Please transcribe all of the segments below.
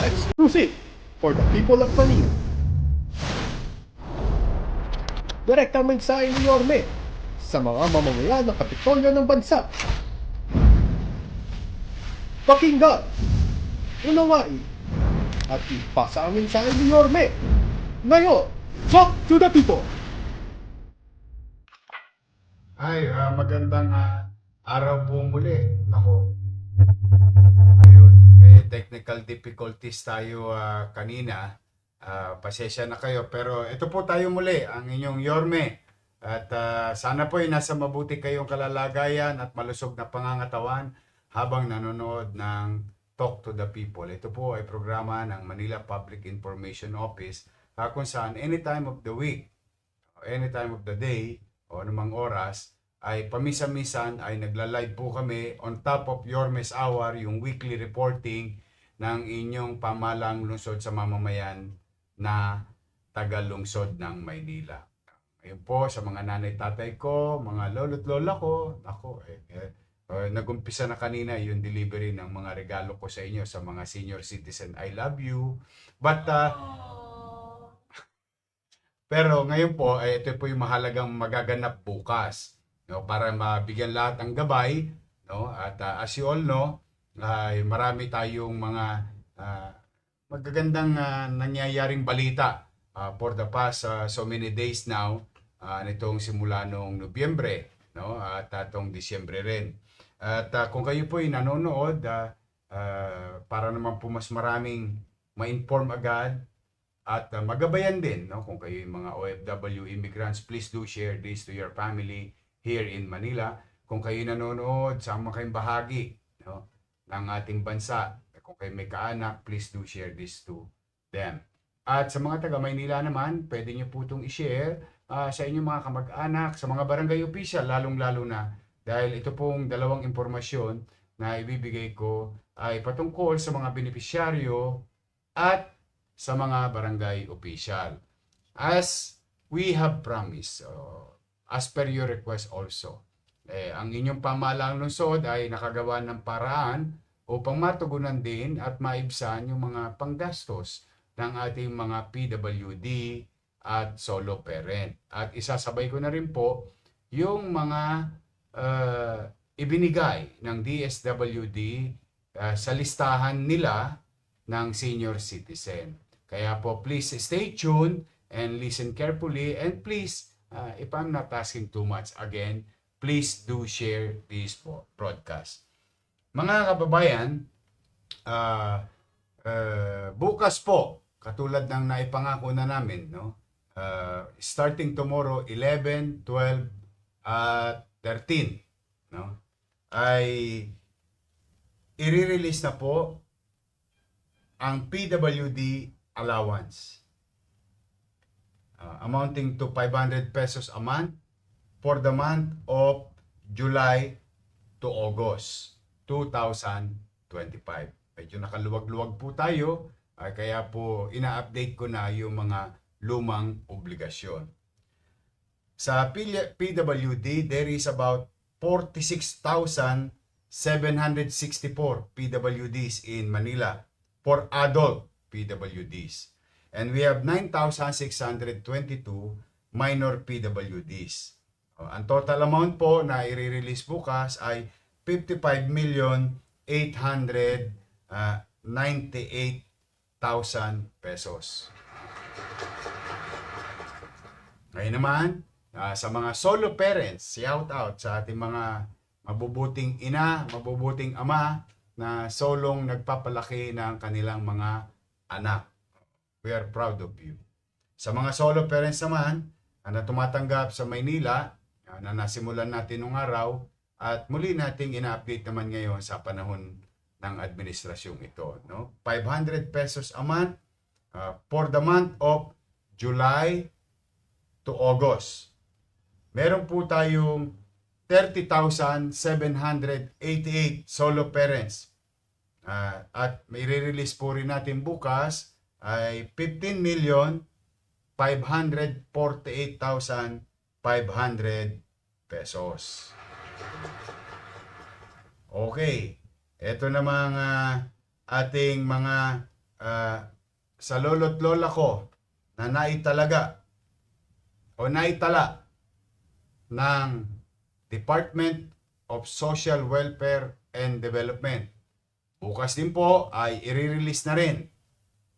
Exclusive for the people of Manila. Direktang mensahe ni Yorme sa mga mamamayan ng Kapitolyo ng bansa. Pakinggan, unawain, at ipasa ang mensahe ni Yorme. Ngayon, talk to the people! Ay, magandang araw po muli. Nako, ayun, may technical difficulties tayo kanina. Pasensya na kayo. Pero ito po tayo muli, ang inyong Yorme. At sana po ay nasa mabuti kayong kalalagayan at malusog na pangangatawan habang nanonood ng Talk to the People. Ito po ay programa ng Manila Public Information Office kung saan anytime of the week, anytime of the day, o anumang oras, ay pamisa-misan ay nagla-live po kami on top of Yorme's Hour, yung weekly reporting ng inyong pamalang lungsod sa mamamayan na taga-lungsod ng Maynila. Ayun po, sa mga nanay-tatay ko, mga lolo't lola ko, ako, nag-umpisa na kanina yung delivery ng mga regalo ko sa inyo, sa mga senior citizen. I love you. But, pero ngayon po, ito po yung mahalagang magaganap bukas, no, para mabigyan lahat ng gabay, no? At as you all know, ay marami tayong mga magagandang nangyayaring balita for the past so many days now, nitong simula noong Nobyembre, no? At atong Disyembre rin. At kung kayo po ay nanonood, para naman po mas maraming ma-inform agad at magabayan din, no? Kung kayo yung mga OFW immigrants, please do share this to your family here in Manila. Kung kayo nanonood, sama kayong bahagi, no, ng ating bansa. Kung kayo may kaanak, please do share this to them. At sa mga taga Maynila naman, pwede nyo po itong i-share sa inyong mga kamag-anak, sa mga barangay official, lalong-lalo na. Dahil ito pong dalawang impormasyon na ibibigay ko ay patungkol sa mga benepisyaryo at sa mga barangay official. As we have promised, as per your request also, ang inyong pamahalang lungsod ay nakagawa ng paraan upang matugunan din at maibsan yung mga panggastos ng ating mga PWD at solo parent. At isasabay ko na rin po yung mga ibinigay ng DSWD sa listahan nila ng senior citizen. Kaya po, please stay tuned and listen carefully. And please, if I'm not asking too much, again, please do share this broadcast. Mga kababayan, bukas po, katulad ng naipangako na namin, no? Starting tomorrow, 11, 12, at 13, no? Ay i-release na po ang PWD allowance, amounting to 500 pesos a month for the month of July to August 2025. Medyo nakaluwag-luwag po tayo, kaya po ina-update ko na yung mga lumang obligasyon. Sa PWD, there is about 46,764 PWDs in Manila for adult PWDs. And we have 9,622 minor PWDs. Ang total amount po na i-release bukas ay 55,898,000 pesos. Ngayon naman, sa mga solo parents, shout out sa ating mga mabubuting ina, mabubuting ama na solong nagpapalaki ng kanilang mga anak. We are proud of you. Sa mga solo parents naman, na tumatanggap sa Maynila, na nasimulan natin nung araw, at muli nating ina-update naman ngayon sa panahon ng administrasyong ito, no? 500 pesos a month for the month of July to August. Meron po tayong 30,788 solo parents. At may re-release po rin natin bukas ay 15,548,500 pesos. Okay. Ito na mga ating mga sa lolo't lola ko na naitala ng Department of Social Welfare and Development. Bukas din po ay i-release na rin.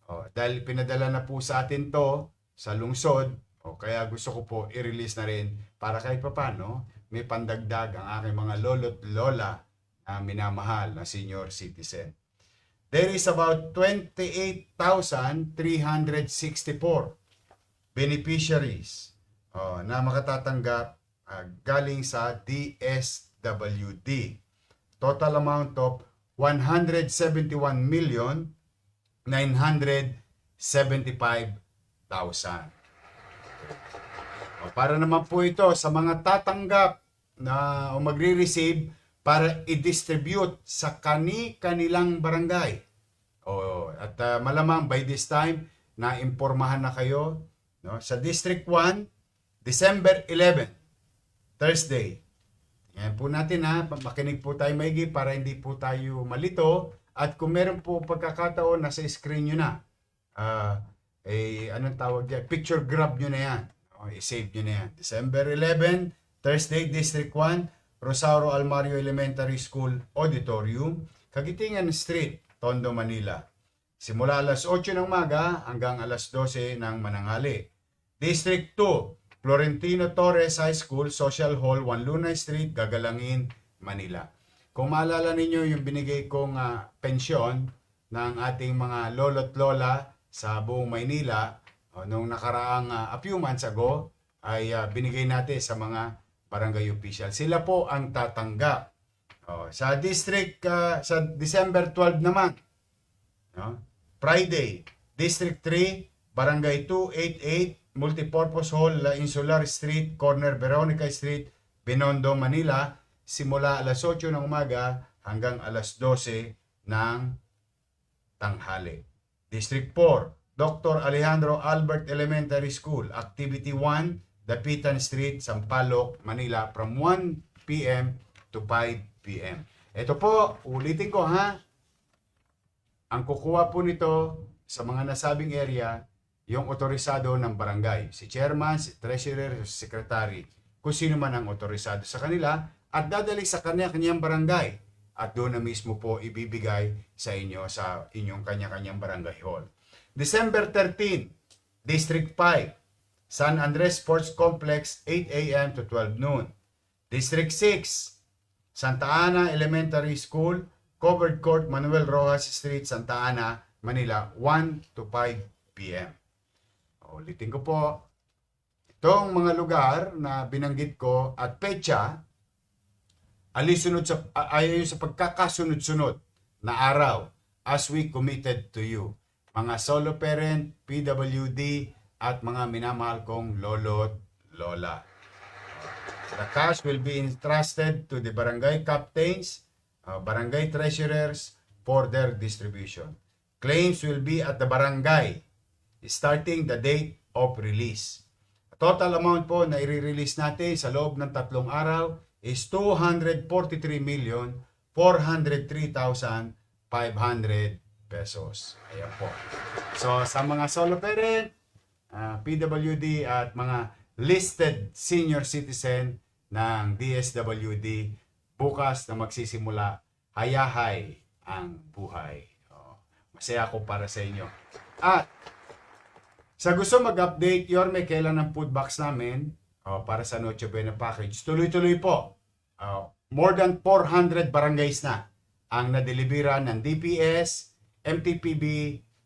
Dahil pinadala na po sa atin to sa lungsod, kaya gusto ko po i-release na rin para kahit papano may pandagdag ang aking mga lolo't lola na minamahal na senior citizen. There is about 28,364 beneficiaries na makatatanggap galing sa DSWD. Total amount of 171,975,000. Para naman po ito sa mga tatanggap na o magre-receive para i-distribute sa kanilang barangay. At malamang by this time na impormahan na kayo, no? Sa District 1, December 11, Thursday. Yan po natin makinig po tayo maigi para hindi po tayo malito. At kung meron po pagkakataon, nasa screen nyo na. Anong tawag dyan? Picture grab nyo na yan. I-save nyo na yan. December 11, Thursday, District 1, Rosario Almario Elementary School Auditorium, Kagitingan Street, Tondo, Manila. Simula alas 8 ng umaga hanggang alas 12 ng mananghali. District 2, Florentino Torres High School, Social Hall, 1 Lunay Street, Gagalangin, Manila. Kung maalala ninyo yung binigay kong pensyon ng ating mga lolo't lola sa buong Maynila, nung nakaraang a few months ago, ay binigay natin sa mga barangay official. Sila po ang tatanggap. Sa district, sa December 12 naman, Friday, District 3, Barangay 288, Multipurpose Hall, La Insular Street, Corner Veronica Street, Binondo, Manila, simula alas 8 ng umaga hanggang alas 12 ng tanghali. District 4, Dr. Alejandro Albert Elementary School, Activity 1, Dapitan Street, Sampaloc, Manila, from 1 p.m. to 5 p.m. Ito po, ulitin ko ang kukuha po nito sa mga nasabing area, yung otorisado ng barangay. Si chairman, si treasurer, si secretary, kung sino man ang otorisado sa kanila, at dadali sa kanyang barangay. At doon na mismo po ibibigay sa inyo sa inyong kanya-kanyang barangay hall. December 13, District 5, San Andres Sports Complex, 8 a.m. to 12 noon. District 6, Santa Ana Elementary School, Covered Court, Manuel Rojas Street, Santa Ana, Manila, 1 to 5 p.m. Ulitin ko po, itong mga lugar na binanggit ko at petsa, ayon sa pagkakasunod-sunod na araw as we committed to you. Mga solo parent, PWD, at mga minamahal kong lolo't lola. The cash will be entrusted to the barangay captains, barangay treasurers for their distribution. Claims will be at the barangay starting the date of release. Total amount po na i-release natin sa loob ng 3 araw is 243,403,500 pesos. Ayan po. So, sa mga solo parent, PWD at mga listed senior citizen ng DSWD, bukas na magsisimula, hayahay ang buhay. Masaya ako para sa inyo. At sa gusto mag-update, Yorme, kailan ang food box namin para sa Noche Buena package? Tuloy-tuloy po. More than 400 barangays na ang nadelibera ng DPS, MTPB,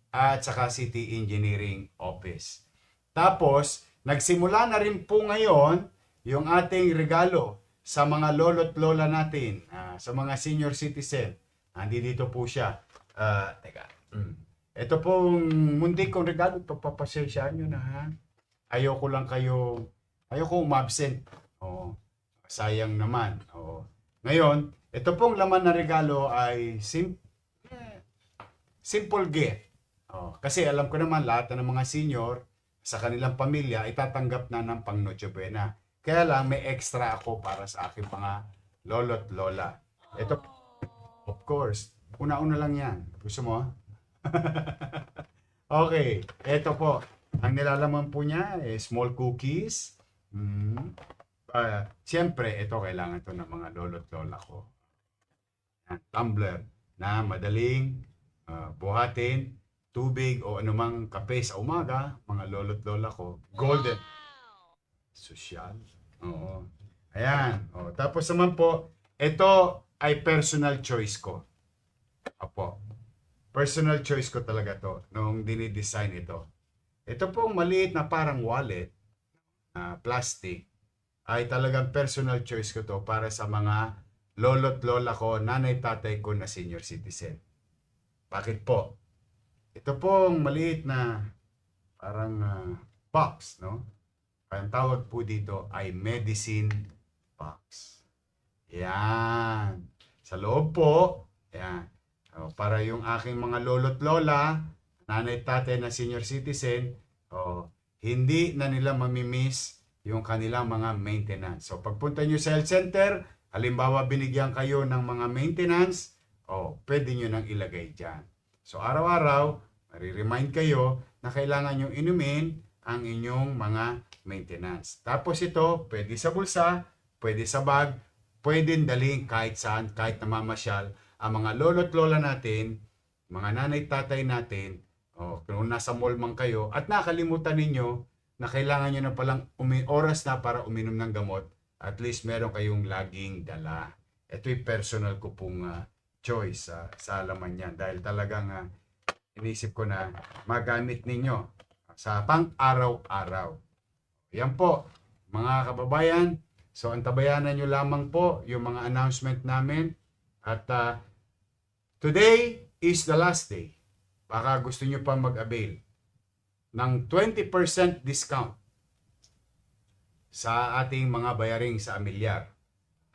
at saka City Engineering Office. Tapos, nagsimula na rin po ngayon yung ating regalo sa mga lolo't lola natin, sa mga senior citizen. Dito po siya. Ito pong muntik kong regalo, pagpapasensyaan nyo na Ayoko umabsent. Sayang naman. Ngayon, ito pong laman na regalo ay simple gift. Kasi alam ko naman lahat ng mga senior sa kanilang pamilya itatanggap na ng pang Noche Buena. Kaya lang may extra ako para sa aking mga lolo't lola. Ito, of course, una-una lang yan. Gusto mo? Okay, eto po. Ang nilalaman po niya small cookies. Siyempre, ito kailangan to ng mga lolo't lola ko. Tumbler na madaling buhatin, tubig o anumang kape sa umaga, mga lolo't lola ko. Golden. Sosyal. Oo. Ayan. O, tapos naman po, ito ay personal choice ko. Apo. Personal choice ko talaga to nung dinidesign ito. Ito pong maliit na parang wallet, plastic, ay talagang personal choice ko to para sa mga lolo't lola ko, nanay tatay ko na senior citizen. Bakit po? Ito pong maliit na parang box, no? Ang tawag po dito ay medicine box. Yan. Sa loob po, yan. Para yung aking mga lolo't lola, nanay tatay na senior citizen, hindi na nila mamimiss yung kanilang mga maintenance. So pagpunta nyo sa health center, halimbawa binigyan kayo ng mga maintenance, pwede nyo nang ilagay dyan. So araw-araw, mariremind kayo na kailangan nyo inumin ang inyong mga maintenance. Tapos ito, pwede sa bulsa, pwede sa bag, pwede dalhin kahit saan, kahit namamasyal. Ang mga lolo't lola natin, mga nanay tatay natin, kung nasa mall man kayo, at nakalimutan ninyo na kailangan nyo na palang oras na para uminom ng gamot, at least meron kayong laging dala. Ito'y personal ko pong choice sa laman yan. Dahil talagang inisip ko na magamit ninyo sa pang-araw-araw. Yan po, mga kababayan. So, antabayanan nyo lamang po yung mga announcement namin. At today is the last day. Baka gusto nyo pa mag-avail ng 20% discount sa ating mga bayaring sa Amilyar.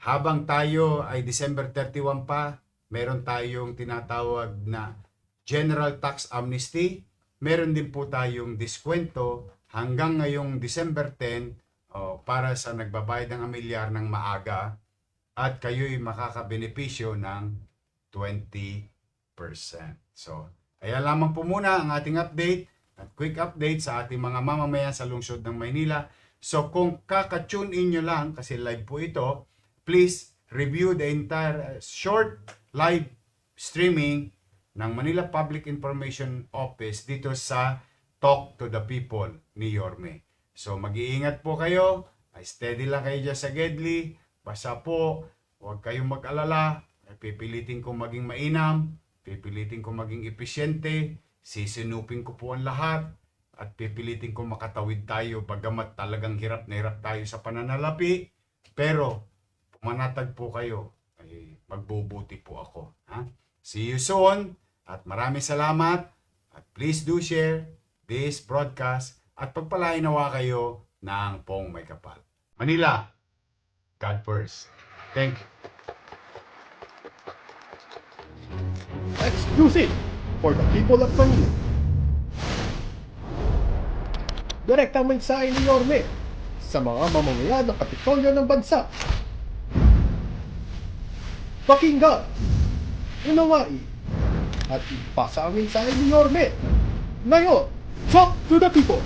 Habang tayo ay December 31 pa, meron tayong tinatawag na General Tax Amnesty. Meron din po tayong diskwento hanggang ngayong December 10 para sa nagbabayad ng Amilyar ng maaga at kayo'y makakabenepisyo ng 20%. So, kaya lamang po muna ang ating update at quick update sa ating mga mamamayan sa lungsod ng Maynila. So, kung kaka-tune in nyo lang, kasi live po ito, please review the entire short live streaming ng Manila Public Information Office dito sa Talk to the People ni Yorme. So, mag-iingat po kayo. Steady lang kayo dyan sa Gedli. Basta po, huwag kayong mag-alala. Pipilitin ko maging mainam. Pipilitin ko maging epesyente. Sisinupin ko po ang lahat. At pipilitin ko makatawid tayo. Bagamat talagang hirap na hirap tayo sa pananalapi. Pero, pumanatag po kayo. Ay, magbubuti po ako. Ha? See you soon. At maraming salamat. At please do share this broadcast. At pagpalain nawa kayo ng Pong May Kapal. Manila, God first. Thank you. Exclusive for the people of Manila. Direktang mensahe ni Yorme sa mga mamamayan ng Kapitolyo ng bansa. Pakinggan, unawain, at ipasa ang mensahe ni Yorme. Ngayon, talk to the people.